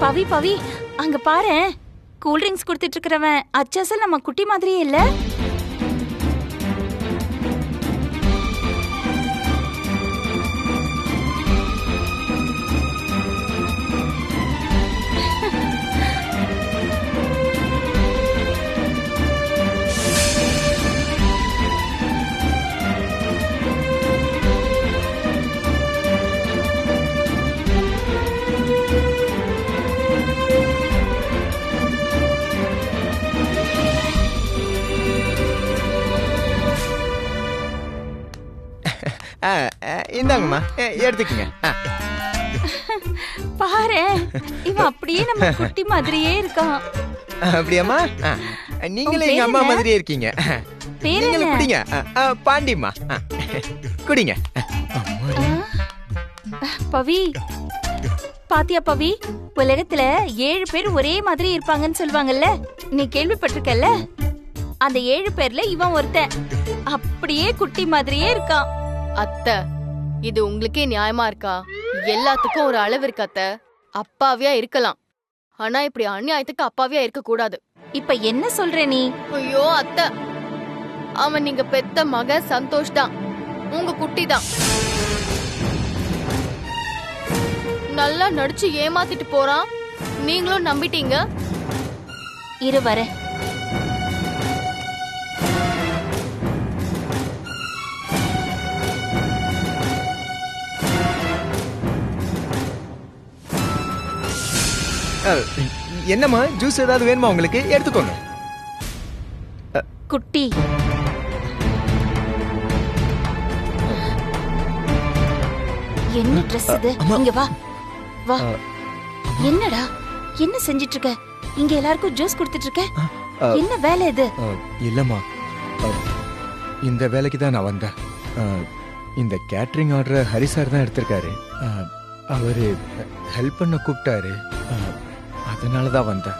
பவி பவி அங்க பாரு, cool drinks குடுத்துட்டு இருக்கிறவன் அச்சசல் நம்ம குட்டி மாதிரியே இல்ல. இந்தாங்கம்மா, எடுத்துக்கங்க. பாரு, இவன் அப்படியே நம்ம குட்டி மாதிரியே இருக்கான். அப்படியாம்மா? நீங்களே எங்க அம்மா மாதிரியே இருக்கீங்க. நீங்களே குடிங்க. பாண்டிம்மா குடிங்க. பவி பாத்தியா பவி, உலகத்துல 7 பேர் ஒரே மாதிரி இருப்பாங்கன்னு சொல்லுவாங்கல்ல, நீ கேள்விப்பட்டிருக்கல்ல? அந்த 7 பேர்ல இவன் ஒருத்தன். அப்படியே குட்டி மாதிரியே இருக்கான். அத்தை, இது உங்களுக்கே நியாயமா இருக்கா? எல்லாத்துக்கும் ஒரு அளவு இருக்கு அத்தை. அப்பாவியா இருக்கலாம், ஆனா இப்படி அநியாயத்துக்கு அப்பாவியா இருக்க கூடாது. இப்ப என்ன சொல்ற நீ? ஐயோ அத்தை, அவன் நீங்க பெத்த மக சந்தோஷ் தான், உங்க குட்டி தான். நல்லா நடிச்சு ஏமாத்திட்டு போறான், நீங்களும் நம்பிட்டீங்க. இரு வர. என்னம்மா, ஜூஸ் ஏதாவது வேணுமா உங்களுக்கு? எடுத்துக்கோங்க. குட்டி என்ன ட்ரெஸ் இது? இங்க வா வா. என்னடா என்ன செஞ்சிட்டு இருக்க? இங்க எல்லாருக்கும் ஜூஸ் கொடுத்துட்டு இருக்க, என்ன வேலை இது? இல்லம்மா, இந்த வேலைக்கு தான் நான் வந்தேன். இந்த கேட்டரிங் ஆர்டரை ஹரி சார் தான் எடுத்திருக்காரு. அவரு ஹெல்ப் பண்ண கூப்பிட்டாரு, அதனாலதான் வந்தேன்.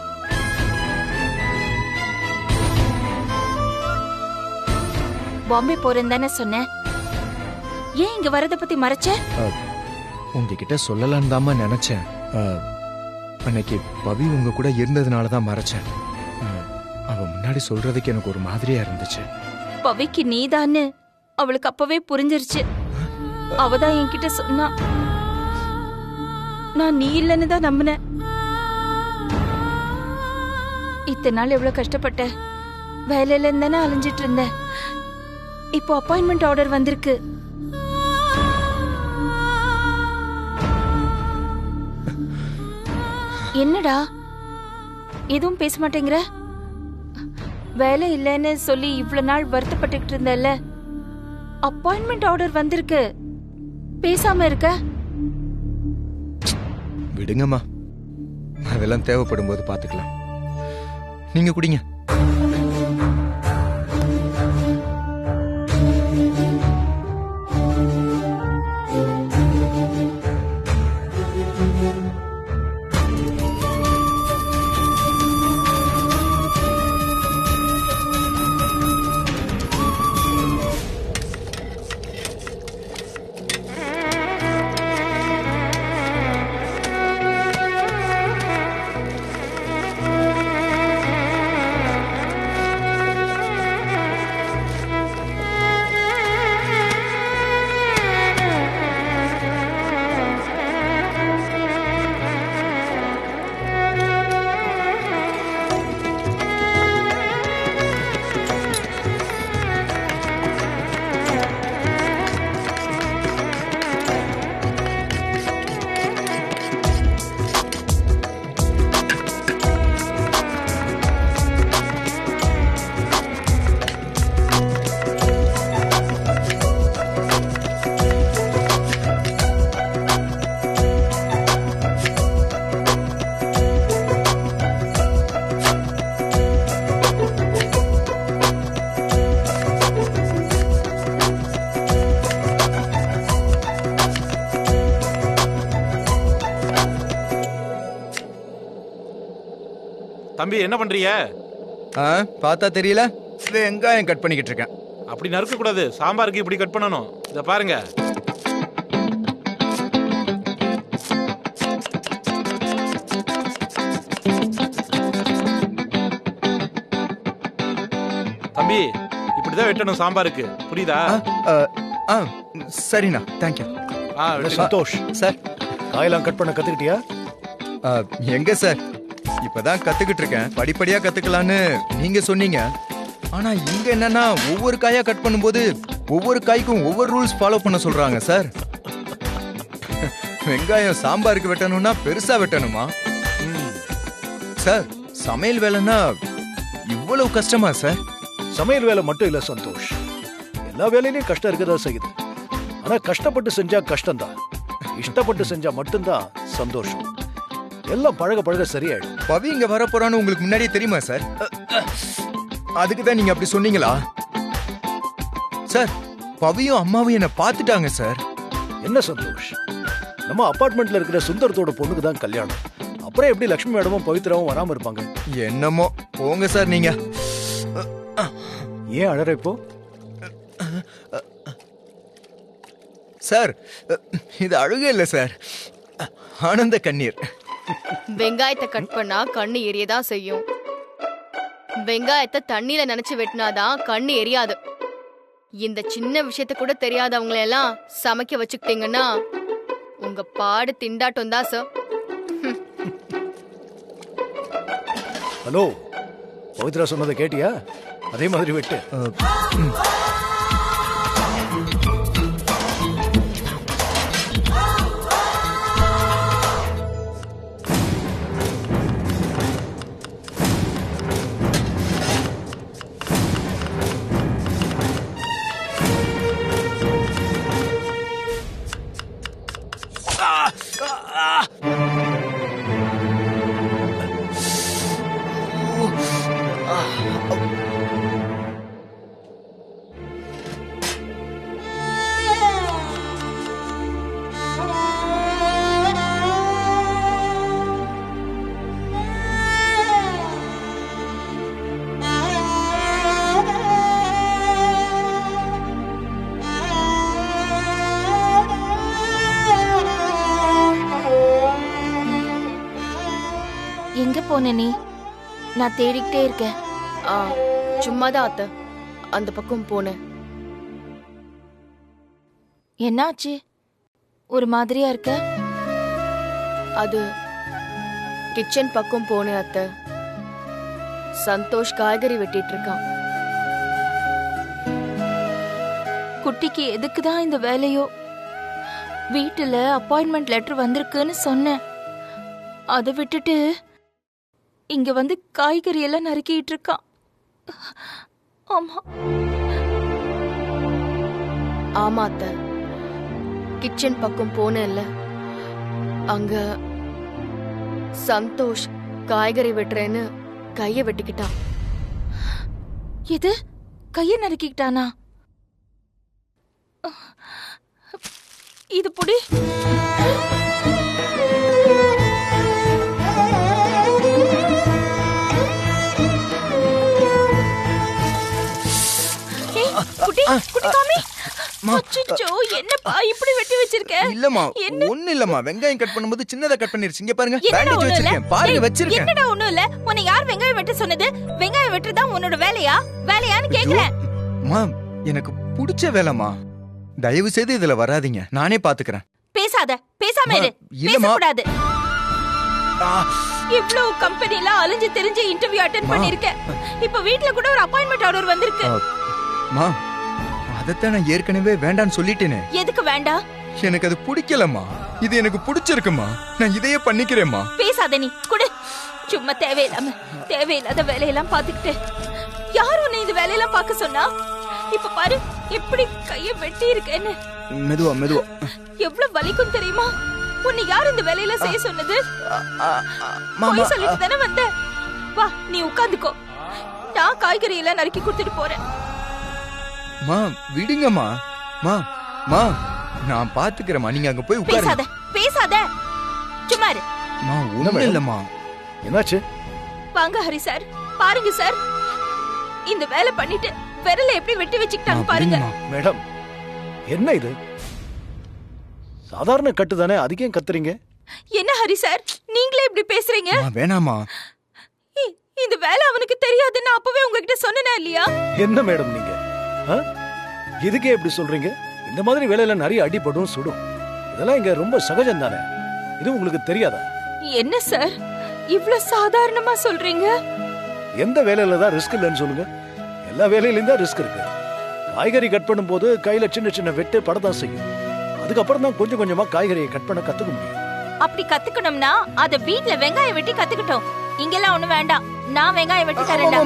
பாம்பே போறேன்னு தானே சொன்னேன், ஏன் இங்க வரத பத்தி மறைச்ச? உங்ககிட்ட சொல்லலான்னு தாம்மா நினைச்சேன். அன்னைக்கு பவி உங்க கூட இருந்ததுனாலதான் மறைச்சேன். அவ முன்னாடி சொல்றதுக்கு எனக்கு ஒரு மாதிரியா இருந்துச்சு. பவிக்கு நீதான்னு அவளுக்கு அப்பவே புரிஞ்சிருச்சு. அவதான் என்கிட்ட சொன்னா, நான் நீ இல்லன்னு தான் நம்பினேன். இத்தனை நாள் எவ்வளவு கஷ்டப்பட்ட, வேலையில இருந்தானே அலைஞ்சிட்டு இருந்தேன். இப்போ அப்பாயின்மெண்ட் ஆர்டர் வந்திருக்கு. என்னடா எதுவும் பேச மாட்டேங்கிற? வேலை இல்லைன்னு சொல்லி இவ்வளவு நாள் வருத்தப்பட்டுக்கிட்டு இருந்தல்ல, அப்பாயின்மெண்ட் ஆர்டர் வந்திருக்கு, பேசாம இருக்க? விடுங்கம்மா, அதெல்லாம் தேவைப்படும் போது பாத்துக்கலாம். நீங்க குடிங்க. தம்பி என்ன பண்றீங்க? பார்த்தா தெரியல, வெங்காயம் கட் பண்ணிக்கிட்டு இருக்கேன். அப்படி நறுக்க கூடாது, சாம்பாருக்கு இப்படி கட் பண்ணணும். இத பாருங்க. தம்பி இப்படிதான் வெட்டணும் சாம்பாருக்கு, புரியுதா? சரிண்ணா, தேங்க்யூ. வெட்டுங்க. சந்தோஷ், சார் காயெல்லாம் கட் பண்ண கத்துக்கிட்டியா? எங்க சார், இப்பதான் கத்துக்கிட்டு இருக்கேன். படிப்படியா கத்துக்கலான்னு நீங்க சொன்னீங்க. ஆனா இங்க என்னன்னா ஒவ்வொரு காயா கட் பண்ணும்போது ஒவ்வொரு காய்க்கும் ஒவ்வொரு ரூல்ஸ் ஃபாலோ பண்ண சொல்றாங்க சார். வெங்காயம் சாம்பாருக்கு வெட்டணும்னா பெருசா வெட்டணுமா சார்? சமையல் வேலைன்னா இவ்வளவு கஷ்டமா சார்? சமையல் வேலை மட்டும் இல்ல சந்தோஷ், எல்லா வேலையிலயும் கஷ்டம் இருக்கதா செய்யுது. ஆனா கஷ்டப்பட்டு செஞ்சா கஷ்டம்தான், இஷ்டப்பட்டு செஞ்சா மட்டும்தான் சந்தோஷம். எல்லாம் பழக பழக சரியாயிடும். பவி இங்க வர போறான்னு உங்களுக்கு முன்னாடியே தெரியுமா சார்? அதுக்கு தான் நீங்க அப்படி சொன்னீங்களா சார்? பவியும் அம்மாவும் என்ன பார்த்துட்டாங்க சார். என்ன சந்தோஷ், நம்ம அபார்ட்மெண்ட்ல இருக்கிற சுந்தரத்தோட பொண்ணுக்கு தான் கல்யாணம். அப்புறம் எப்படி லட்சுமி மேடமும் பவித்ராவும் வராம இருப்பாங்க? என்னமோ போங்க சார் நீங்க. ஏன் அழற இப்போ? சார் இது அழுகை இல்ல சார், ஆனந்த கண்ணீர். வெங்காயத்தை கட் பண்ணா கண்ணு எரியதான் செய்யும். வெங்காயத்தை தண்ணியில நினைச்சு வெட்டினாதான் கண்ணு எரியாது. இந்த சின்ன விஷயத்த கூட தெரியாதவங்களை எல்லாம் சமைக்க வச்சுக்கிட்டீங்கன்னா உங்க பாடு திண்டாட்டம் தான் சார். ஹலோ, பவித்ரா சொன்னதை கேட்டியா? அதே மாதிரி வெட்டு. எங்க போன நீ? நான் தேடிக்கிட்டே இருக்கேன். சும்மாதான் அத்தை, அந்த பக்கம் போனேன். என்னாச்சு? ஒரு மாதிரியா இருக்க? அது கிச்சன் பக்கம் போனேன் அத்தை. சந்தோஷ் காய்கறி வெட்டிட்டு இருக்கான். குட்டிக்கு எதுக்குதான் இந்த வேலையோ? வீட்டுல அப்பாயின்மெண்ட் லெட்டர் வந்திருக்குன்னு சொன்னேன். அதை விட்டுட்டு இங்க வந்து காய்கறி எல்லாம் நறுக்கிட்டு இருக்கான். ஆமா ஆமா அத்தை, கிச்சன் பக்கம் போனேன்ல, அங்க சந்தோஷ் காய்கறி வெட்டுறேன்னு கைய வெட்டிக்கிட்டான். எது? கைய நறுக்கிட்டானா? இது புடி. குட்டி குட்டி காமி. அச்சச்சோ, என்னப்பா இப்படி வெட்டி வச்சிருக்க? இல்லம்மா, ஒண்ணு இல்லம்மா, வெங்காயம் கட் பண்ணும்போது சின்னதா கட் பண்ணிருச்சு. இங்க பாருங்க, பேண்டேஜ் வச்சிருக்கேன், பாருங்க வச்சிருக்கேன். என்னடா ஒண்ணும் இல்ல? உன்னை யார் வெங்காயம் வெட்ட சொன்னது? வெங்காயம் வெட்டுறதா உன்னோட வேலையா? வேலையான்னு கேக்குறேன். அம்மா, எனக்கு பிடிச்ச வேலைம்மா, தயவு செய்து இதுல வராதீங்க, நானே பாத்துக்கிறேன். பேசாத, பேசாம இரு. இல்லம்மா. பேசக்கூடாது. இவ்ளோ கம்பெனில அலைஞ்சு தெரிஞ்சு இன்டர்வியூ அட்டெண்ட் பண்ணிருக்கேன். இப்ப வீட்ல கூட ஒரு அப்பாயின்மெண்ட் ஆர்டர் வந்திருக்கு. மா, அதத்தான் நான் ஏற்கனவே வேண்டான்னு சொல்லிட்டேனே. எதுக்கு வேண்டாம்? எனக்கு அது பிடிக்கலம்மா, இது எனக்கு பிடிச்சிருக்குமா, நான் இதையே பண்ணிக்கிறேம்மா. பேசாத நீ, குடு. சும்மா தேவையில்லாத வேலையெல்லாம் பாத்துக்கிட்டு யார் உன்னை இந்த வேலையெல்லாம் பார்க்க சொன்னா? இப்ப பாரு எப்படி கைய வெட்டி இருக்கேன்னு. மெதுவா மெதுவா. எவ்வளவு வலிக்கும் தெரியுமா? உன்னை யார் இந்த வேலையில செய்ய சொன்னது? போய் சொல்லிட்டு தானே வந்த. வா, நீ உட்கார்ந்துக்கோ, நான் காய்கறி எல்லாம் நறுக்கி கொடுத்துட்டு போறேன். மா, விடுங்கம்மா. மா மா, நான் பாத்துக்கிறேம்மா, நீங்க அங்க போய் உட்காருங்க. பேசாத, சும்மா இரு. மா, ஒண்ணும் இல்லம்மா. என்னாச்சு? வாங்க ஹரி சார், பாருங்க சார், இந்த வேலை பண்ணிட்டு விரல எப்படி வெட்டி வச்சுக்கிட்டாங்க பாருங்க. மேடம், என்ன இது? சாதாரண கட்டு தானே, அதுக்கே கத்துறீங்க? என்ன ஹரி சார், நீங்களே இப்படி பேசுறீங்க? வேணாமா. இந்த வேலை அவனுக்கு தெரியாதுன்னு அப்பவே உங்ககிட்ட சொன்னேனா இல்லையா? என்ன மேடம் நீங்க ஆ? இதுக்கே எப்படி சொல்றீங்க? இந்த மாதிரி வேலையில நிறைய அடிபடும் சுடும். இதெல்லாம் இங்க ரொம்ப சகஜம் தானே. இது உங்களுக்கு தெரியாதா? என்ன சார் இவ்ளோ சாதாரணமா சொல்றீங்க? எந்த வேலையில தான் ரிஸ்க் இல்லைன்னு சொல்லுங்க? எல்லா வேலையிலும் தான் ரிஸ்க் இருக்கு. காய்கறி கட் பண்ணும்போது கையில சின்ன சின்ன வெட்டு படத்தான் செய்யும். அதுக்கப்புறம் தான் கொஞ்சம் கொஞ்சமா காய்கறியை கட் பண்ண கத்துக்க முடியும். அப்படி கத்துக்கணும்னா அத வீட்ல வெங்காயம் வெட்டி கத்துக்கிட்டோம். இங்கெல்லாம் ஒண்ணு வேண்டாம். நான் வெங்காயம் வெட்டி தரேன்டா.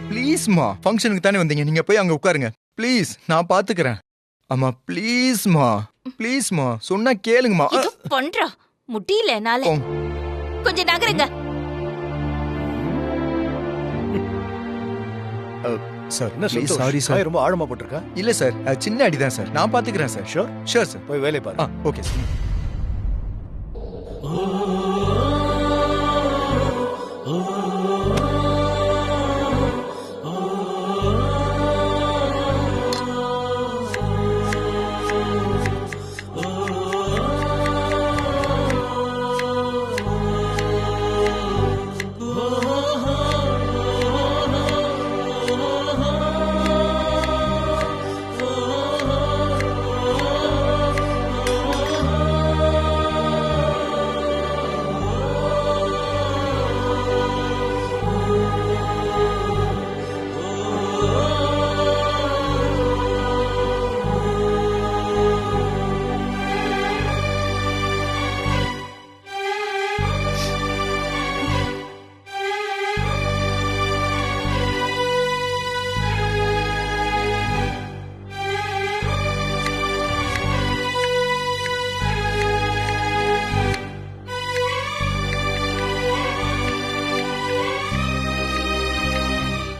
ப்ளீஸ்மா, ஃபங்க்ஷனுக்கு தானே வந்தீங்க, நீங்க போய் அங்க உட்காருங்க ப்ளீஸ், நான் பாத்துக்கிறேன். அம்மா ப்ளீஸ்மா சொன்னா கேளுங்கம்மா. இது பண்றா முடியல என்னால. கொஞ்சம் நகருங்க. சார் என்ன ப்ளீஸ், சந்தோஷ், சாரி சார். காய் ரொம்ப ஆழமா போட்டிருக்கா? இல்ல சார், சின்ன அடிதான் சார், நான் பாத்துக்கிறேன் சார். Sure sir. போய் வேலையை பாரு. Okay sir.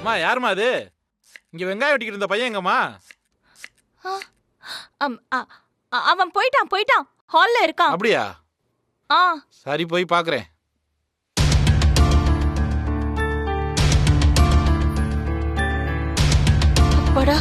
அம்மா யாரும்மா அது? இங்க வெங்காயம் வெட்டிக்கிட்டு இருந்த பையன் எங்கம்மா? அவன் போயிட்டான். ஹால்ல இருக்கான். அப்படியா? ஆ சரி, போய் பாக்குறேன். அப்பாடா.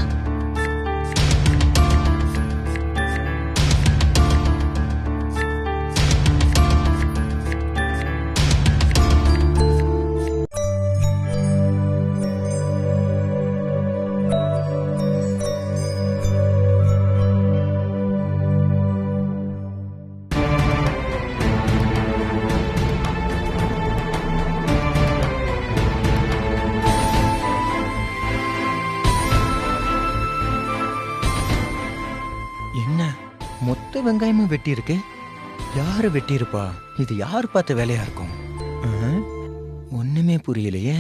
என்ன மொத்த வெங்காயமும் வெட்டி இருக்கு? யாரு வெட்டி இருப்பா? இது யாரு பார்த்த வேலையா இருக்கும்? ஒண்ணுமே புரியலையே.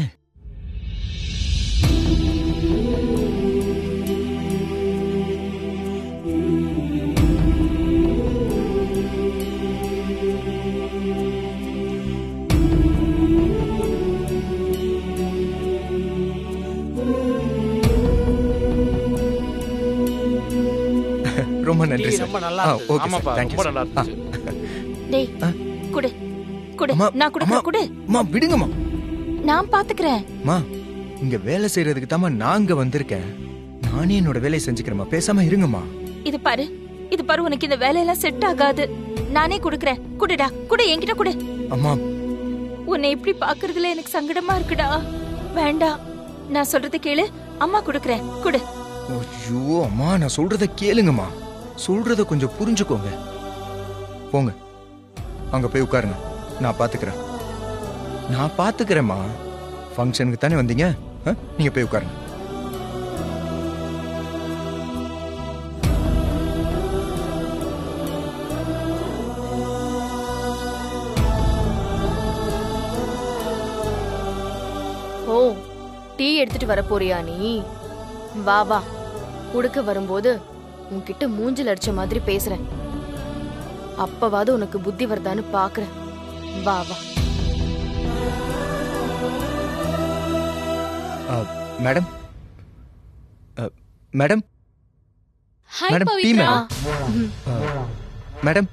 ரொம்ப நன்றி சார். ரொம்ப நல்லா ஆ, இருந்துச்சு. Okay sir. ஆமாப்பா, தேங்க்யூ ரொம்ப சார். நல்லா இருந்துச்சு. டேய் குடு அம்மா, நான் குடுக்குறேன். குடு அம்மா விடுங்கம்மா. நான் பாத்துக்கிறேன். அம்மா, இங்க வேலை செய்யறதுக்கு தாம்மா நான் இங்க வந்திருக்கேன். நானே என்னோட வேலையை செஞ்சுக்கிறேம்மா, பேசாம இருங்கம்மா. இது பாரு உனக்கு இந்த வேலையெல்லாம் செட் ஆகாது. நானே குடுக்குறேன். குடுடா, குடு, என்கிட்ட குடு. அம்மா உன்னை இப்படி பாக்குறதுல எனக்கு சங்கடமா இருக்குடா. வேண்டாம், நான் சொல்றத கேளு. அம்மா குடுக்குறேன். குடு. ஐயோ அம்மா, நான் சொல்றத கேளுங்கம்மா. சொல்றத கொஞ்சம் புரிஞ்சுக்கோங்க. போங்க, அங்க போய் உட்காருங்க, நான் பாத்துக்கிறேம்மா. ஃபங்க்ஷனுக்கு தானே வந்தீங்க, நீங்க போய் உட்காருங்க. ஓ, டீ எடுத்துட்டு வர போறியா நீ? வா வா, குடுக்க வரும்போது உன்கிட்ட மூஞ்சில் அடிச்ச மாதிரி பேசுறேன். அப்பவாது உனக்கு புத்தி வருதான்னு பாக்குறேன். வா வா. Madam, madam, madam tea madam. Madam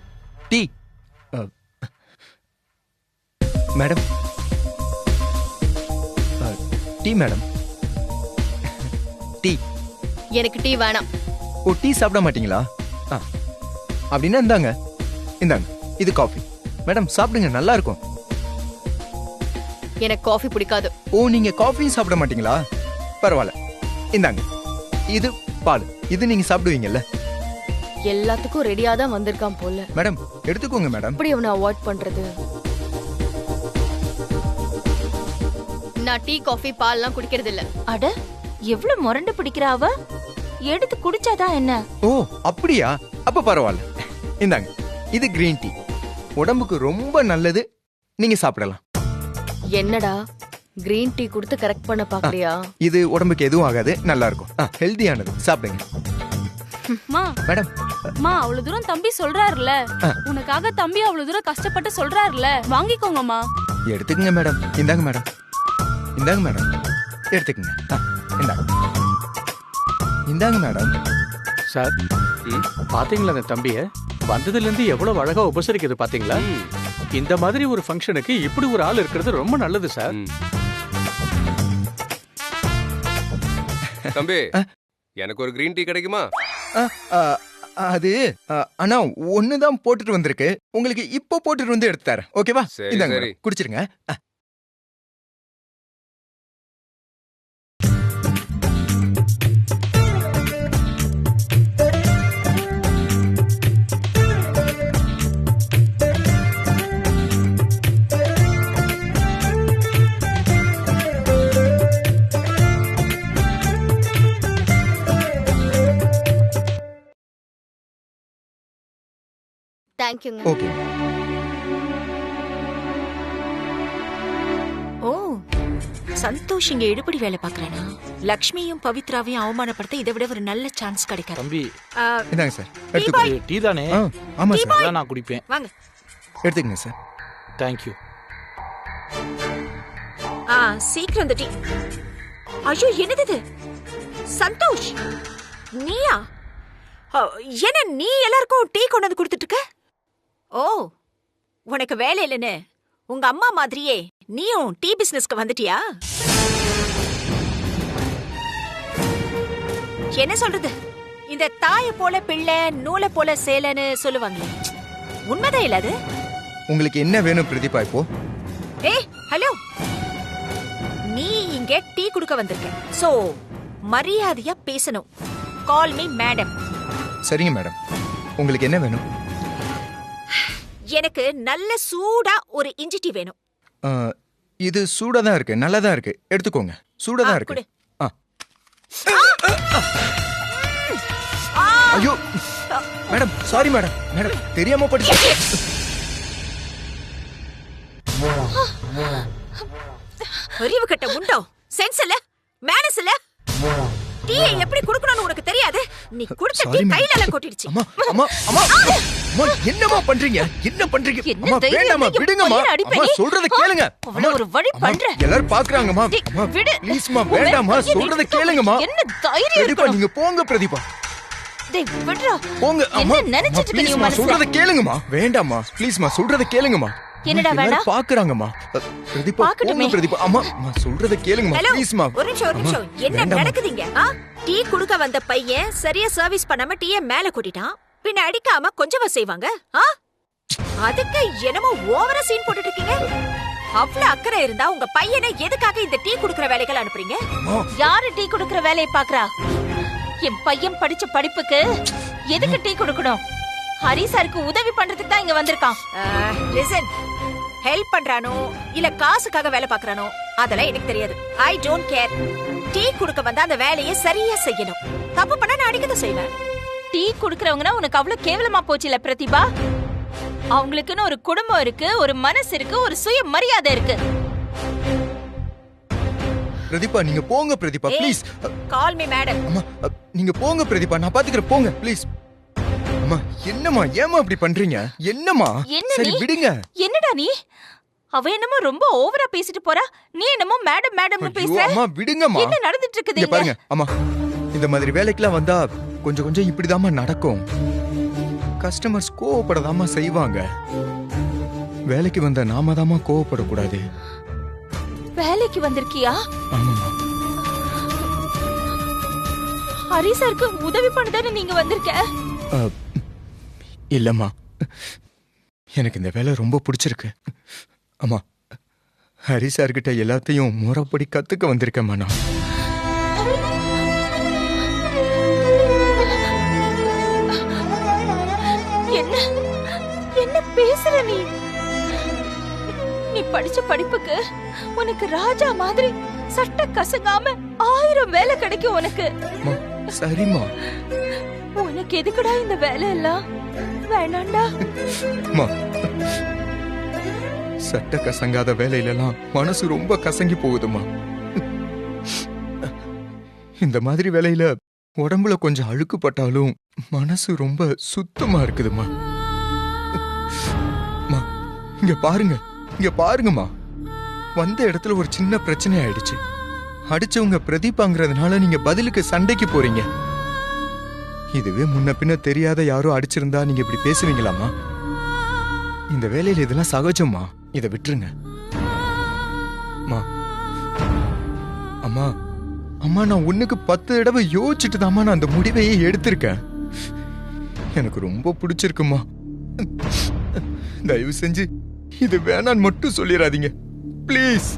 tea. Madam tea madam. Tea. எனக்கு டீ வேணாம். ஓ, டீ சாப்பிட மாட்டீங்களா? அப்படின்னா இந்தாங்க, இது காஃபி. மேடம் சாப்பிடுங்க, நல்லா இருக்கும். எனக்கு காஃபி பிடிக்காது. ஓ, நீங்க காஃபியும் சாப்பிட மாட்டீங்களா? பரவாயில்ல, இந்தாங்க. இது பால். இது நீங்க சாப்பிடுவீங்கல்ல? எல்லாத்துக்கும் ரெடியா தான் வந்திருக்கான் போல. மேடம் எடுத்துக்கோங்க மேடம். எப்படி அவனை அவாய்ட் பண்றது? நான் டீ காஃபி பால்லாம் குடிக்கிறது இல்ல. அட, எவ்வளவு முரண்டு பிடிக்கிறா அவ. எடுத்து குடிச்சாதான் என்ன? ஓ அப்படியா? அப்ப பரவாயில்ல, இந்தாங்க. இது கிரீன் டீ, உடம்புக்கு ரொம்ப நல்லது, நீங்க சாப்பிடலாம். என்னடா கிரீன் டீ கொடுத்து கரெக்ட் பண்ண பாக்கறியா? இது உடம்புக்கு எதுவும் ஆகாது, நல்லா இருக்கும், ஹெல்தியானது, சாப்பிடுங்க. மா மேடம் மா, அவ்வளவு தூரம் தம்பி சொல்றாருல, உனக்காக தம்பி அவ்வளவு தூரம் கஷ்டப்பட்டு சொல்றாருல, வாங்கிக்கோங்கம்மா. எடுத்துக்கங்க மேடம். இந்தாங்க மேடம், இந்தாங்க மேடம், எடுத்துக்கங்க. இந்தாங்க, இந்தாங்க மேடம். சார், பாத்தீங்களா அந்த தம்பிய? வந்ததுல இருந்து எவ்வளவு அழகா உபசரிக்குது பாத்தீங்களா? இந்த மாதிரி ஒரு ஃபங்க்ஷனுக்கு இப்படி ஒரு ஆள் இருக்கிறது ரொம்ப நல்லது சார். தம்பி, எனக்கு ஒரு கிரீன் டீ கிடைக்குமா? அது அண்ணா ஒண்ணுதான் போட்டுட்டு வந்திருக்கு, உங்களுக்கு இப்போ போட்டுட்டு வந்து எடுத்து தரேன், ஓகேவா? சரி, இந்தாங்க சரி. மேடம், குடிச்சிருங்க. தேங்க்யூங்க. ஓகே. ஓ, சந்தோஷ் இங்க எடுபடி வேலை பாக்குறானா? லக்ஷ்மியும் பவித்ராவையும் அவமானப்படுத்த இதை விட ஒரு நல்ல சான்ஸ் கிடைக்காது. தம்பி இந்தாங்க சார், எடுத்துக்கோங்க. டீ தானே? ஆமா சார், அதான் நான் குடிப்பேன். வாங்க. எடுத்துக்கங்க சார். தேங்க்யூ. சீக்கிரம் இந்த டீ. ஐயோ, என்னது இது? சந்தோஷ், நீயா? என்ன நீ எல்லாருக்கும் டீ கொண்டு வந்து கொடுத்துட்டு இருக்க? ஓ, உனக்கு வேலை இல்லைன்னு உங்க அம்மா மாதிரியே நீயும் டீ பிசினஸ்க்கு வந்துட்டியா? என்ன சொல்றது? இந்த தாயை போல பிள்ளை, நூலை போல சேலைன்னு சொல்லுவாங்களே, உண்மைதான் இல்ல அது? உங்களுக்கு என்ன வேணும் பிரதீபா இப்போ? ஏய், ஹலோ, நீ இங்க டீ குடுக்க வந்திருக்க, சோ மரியாதையா பேசணும். கால் மீ மேடம். சரிங்க மேடம், உங்களுக்கு என்ன வேணும்? எனக்கு நல்ல சூடா ஒரு இஞ்சி டீ வேணும். இது சூடா தான் இருக்கு, நல்லா தான் இருக்கு, எடுத்துக்கோங்க. சூடா தான் இருக்கு. ஐயோ மேடம், சாரி மேடம், மேடம் தெரியாம படிச்சு. அறிவு கட்ட முண்டோ, சென்ஸ் இல்ல, மேனஸ் இல்ல. டீயை எப்படி குடுக்கணும்னு உனக்கு தெரியாது. நீ குடிச்ச டீ கையில எல்லாம் கொட்டிடுச்சு. அம்மா அம்மா அம்மா அம்மா, என்னம்மா பண்றீங்க? என்ன பண்றீங்க? அம்மா வேண்டாம்மா, விடுங்கம்மா. அம்மா சொல்றத கேளுங்க. அவன ஒரு வழி பண்ற. எல்லாரும் பாக்குறாங்கம்மா. அம்மா ப்ளீஸ்மா, வேண்டாம்மா, சொல்றத கேளுங்கம்மா. என்ன தைரியம் பிரதீபா, நீங்க போங்க பிரதீபா. டேய் விடுடா. போங்க அம்மா. என்ன நினைச்சிட்டு இருக்க நீ ப்ளீஸ்மா, மனசுல? சொல்றத கேளுங்கம்மா. வேண்டாம்மா, ப்ளீஸ்மா, சொல்றத கேளுங்கம்மா. என்னடா வேண்டாம்? பாக்குறாங்கம்மா. பிரதீபா, போங்க பிரதீபா. அம்மா அம்மா சொல்றத கேளுங்கம்மா, ஹலோ, ப்ளீஸ்மா. ஒரு நிமிஷம். என்ன நடக்குதுங்க? டீ குடுக்க வந்த பையன் சரியா சர்வீஸ் பண்ணாம டீயை மேல கொட்டிட்டான். பின்ன அடிக்காம கொஞ்சமா செய்வாங்க. அதுக்கு என்னமோ ஓவரா சீன் போட்டுட்டு இருக்கீங்க. அவ்வளவு அக்கறை இருந்தா உங்க பையனை எதுக்காக இந்த டீ குடுக்கற வேலைகள் அனுப்புறீங்க? யாரு டீ குடுக்கற வேலையை பாக்குறா? என் பையன் படிச்ச படிப்புக்கு எதுக்கு டீ குடுக்கணும்? ஹரி சாருக்கு உதவி பண்றதுக்கு தான் இங்க வந்திருக்கான். லிசன், ஹெல்ப் பண்றானோ இல்ல காசுக்காக வேலை பாக்குறானோ அதெல்லாம் எனக்கு தெரியாது. I don't care. டீ குடுக்க வந்தா அந்த வேலையை சரியா செய்யணும். தப்பு பண்ணா நான் அடிக்கதான் செய்வேன். டீ குடுக்கறவங்கன்னா உனக்கு அவ்வளவு கேவலமா போச்சுல பிரதிபா? அவங்களுக்குன்னு ஒரு குடும்பம் இருக்கு, ஒரு மனசு இருக்கு, ஒரு சுய மரியாதை இருக்கு. பிரதீபா, நீங்க போங்க Pradeepa, please. Call me madam. அம்மா நீங்க போங்க பிரதீபா, நான் பாத்துக்கிறேன், போங்க ப்ளீஸ். அம்மா என்னம்மா, ஏமா அப்படி பண்றீங்க? என்னம்மா? சரி விடுங்க. என்னடா நீ? அவ என்னமோ ரொம்ப ஓவரா பேசிட்டு போறா, நீ என்னமோ மேடம் மேடம்னு பேசுற. அம்மா விடுங்கம்மா. என்ன நடந்துட்டு இருக்குது இங்க பாருங்க அம்மா, இந்த மாதிரி வேலைக்கெல்லாம் வந்தா கொஞ்சம் கொஞ்சம் இப்படிதாம்மா நடக்கும். கஸ்டமர்ஸ் கோவப்படதாம்மா செய்வாங்க. வேலைக்கு வந்த நாம தாம்மா கோவப்படக்கூடாது. வேலைக்கு வந்திருக்கியா? ஆமாம்மா. ஹரி சாருக்கு உதவி பண்ணதானே நீங்க வந்திருக்க? இல்லம்மா, எனக்கு இந்த வேலை ரொம்ப பிடிச்சிருக்கு. அம்மா ஹரி சார்கிட்ட எல்லாத்தையும் முறைப்படி கத்துக்க வந்திருக்கேம்மா நான். என்ன என்ன பேசுற நீ? நீ படிச்ச படிப்புக்கு உனக்கு ராஜா மாதிரி சட்ட கசங்காம 1000 வேலை கிடைக்கும் உனக்கு. அம்மா, சரிம்மா. உனக்கு எதுக்குடா இந்த வேலை எல்லாம்? வேணாண்டா. அம்மா, சட்ட கசங்காத வேலையிலலாம் மனசு ரொம்ப கசங்கி போகுதுமா. இந்த மாதிரி வேலையில உடம்புல கொஞ்சம் அழுக்கு பட்டாலும் மனசு ரொம்ப சுத்தமா இருக்குதுமா. அம்மா, இங்க பாருங்கம்மா. வந்த இடத்துல ஒரு சின்ன பிரச்சனை ஆயிடுச்சு. அடிச்சவங்க பிரதீபாங்கிறதுனால நீங்க பதிலுக்கு சண்டைக்கு போறீங்க. இதுவே முன்ன பின்ன தெரியாத யாரோ அடிச்சிருந்தா நீங்க இப்படி பேசுவீங்களாமா? இந்த வேலையில இதெல்லாம் சகஜம்மா. இதை விட்டுருங்க. அம்மா, நான் 1க்கு 10 தடவை யோசிச்சுட்டு தாம்மா நான் அந்த முடிவையே எடுத்திருக்கேன். எனக்கு ரொம்ப பிடிச்சிருக்குமா. தயவு செஞ்சு இது வேணான்னு மட்டும் சொல்லிடாதீங்க ப்ளீஸ்.